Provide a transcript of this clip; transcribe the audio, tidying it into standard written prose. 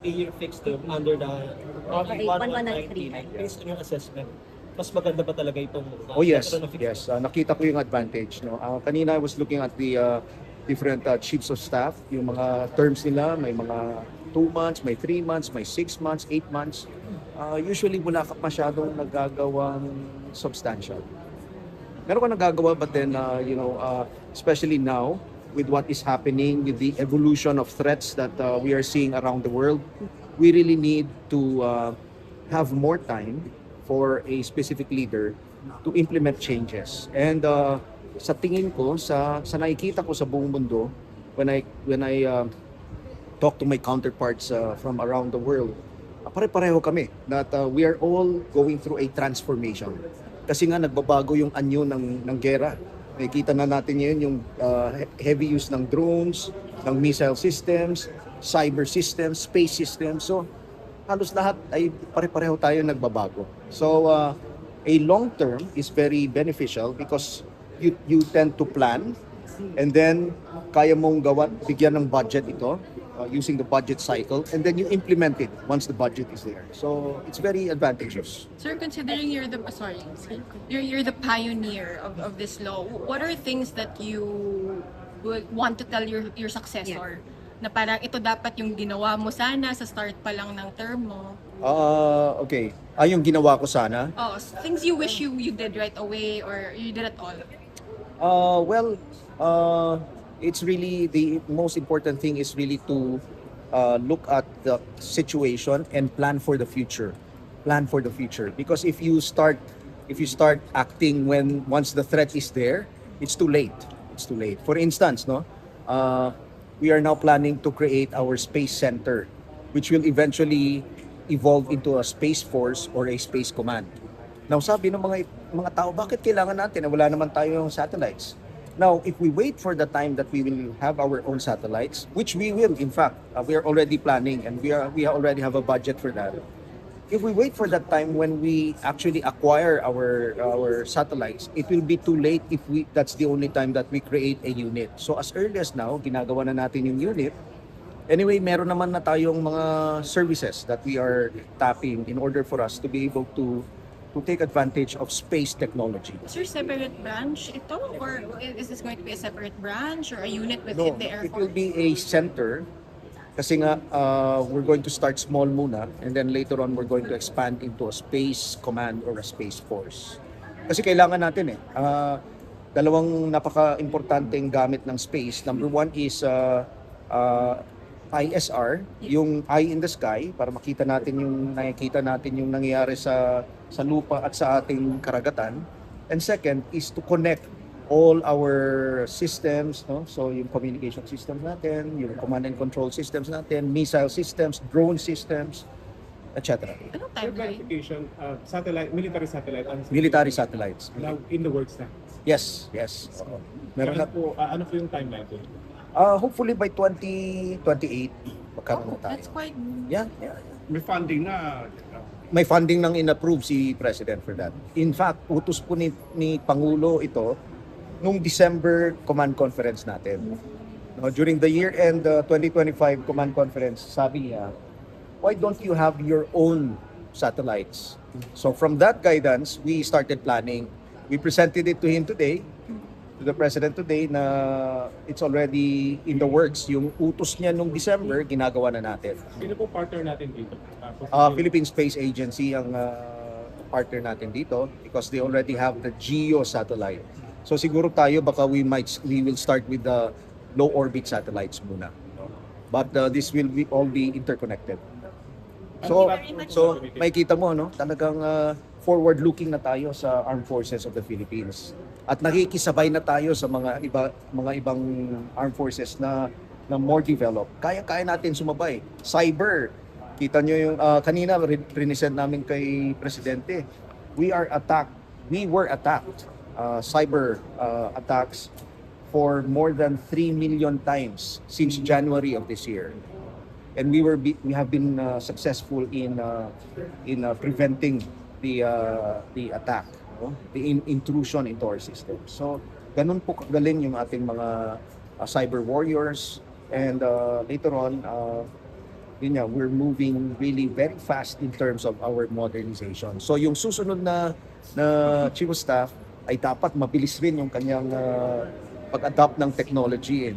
a year fixed term under the Okay, 1193 based on your assessment, mas maganda ba talaga itong Oh yes, veteran of fixed yes. Nakita ko yung advantage. No? Kanina I was looking at the different chiefs of staff, yung mga terms nila, may mga 2 months, may 3 months, may 6 months, 8 months. Usually wala ka masyadong nagagawang substantial. Meron ka nagagawa but then, especially now, with what is happening, with the evolution of threats that we are seeing around the world, we really need to have more time for a specific leader to implement changes. And sa tingin ko, sa nakikita ko sa buong mundo, when I talk to my counterparts from around the world, pare-pareho kami that we are all going through a transformation. Kasi nga nagbabago yung anyo ng gera. Nakikita na natin ngayon yung heavy use ng drones, ng missile systems, cyber systems, space systems. So halos lahat ay pare-pareho tayo nagbabago. So a long term is very beneficial because you tend to plan and then kaya mong bigyan ng budget ito using the budget cycle, and then you implement it once the budget is there. So it's very advantageous. Sir, considering you're the you're the pioneer of this law, what are things that you would want to tell your successor? Na parang ito dapat yung ginawa mo sana sa start pa lang ng term mo. Okay. Yung ginawa ko sana. Oh, things you wish you did right away or you did it all. It's really the most important thing is really to look at the situation and plan for the future. Plan for the future, because if you start acting once the threat is there, it's too late. It's too late. For instance, we are now planning to create our space center, which will eventually evolve into a space force or a space command. Now, sabi ng mga tao, bakit kailangan natin? Wala naman tayong satellites. Now, if we wait for the time that we will have our own satellites, which we will, in fact, we are already planning and we already have a budget for that. If we wait for that time when we actually acquire our satellites, it will be too late if that's the only time that we create a unit. So as early as now, ginagawa na natin yung unit. Anyway, meron naman na tayong mga services that we are tapping in order for us to be able to take advantage of space technology. Sir, separate branch ito? Or is this going to be a separate branch or a unit No, within the Air it Force? will be a center. Kasi nga, we're going to start small muna and then later on we're going to expand into a space command or a space force. Kasi kailangan natin dalawang napaka-importanteng gamit ng space. Number one is ISR, yung eye in the sky, para nakikita natin yung nangyayari sa lupa at sa ating karagatan. And second is to connect all our systems, no? So yung communication systems natin, yung command and control systems natin, missile systems, drone systems, etc. Anong For timeline? clarification, military satellite. Military satellites. Now, in the works na. Yes. Meron na. Ano po yung timeline po? Hopefully by 2028, magkaroon na tayo. That's quite... Yeah. May funding na. May funding nang inapprove si President for that. In fact, utos po ni Pangulo ito nung December command conference natin. No, during the year-end 2025 command conference, sabi niya, why don't you have your own satellites? So from that guidance, we started planning. We presented it to him today, to the President today, na it's already in the works. Yung utos niya nung December, ginagawa na natin. Sino po partner natin dito? Philippine Space Agency ang partner natin dito because they already have the GEO satellite. So siguro tayo baka we will start with the low orbit satellites muna. But this will all be interconnected. So makikita mo talagang forward looking na tayo sa Armed Forces of the Philippines. At nakikisabay na tayo sa mga ibang armed forces na more developed. Kaya natin sumabay. Cyber, kita nyo yung kanina present namin kay Presidente. We were attacked. Cyber attacks for more than 3 million times since January of this year. And we have been successful in preventing the attack, the intrusion into our system. So ganun po kagaling yung ating mga cyber warriors, and later on yun nga, we're moving really very fast in terms of our modernization. So yung susunod na chief of staff ay dapat mabilis rin yung kanyang pag-adopt ng technology.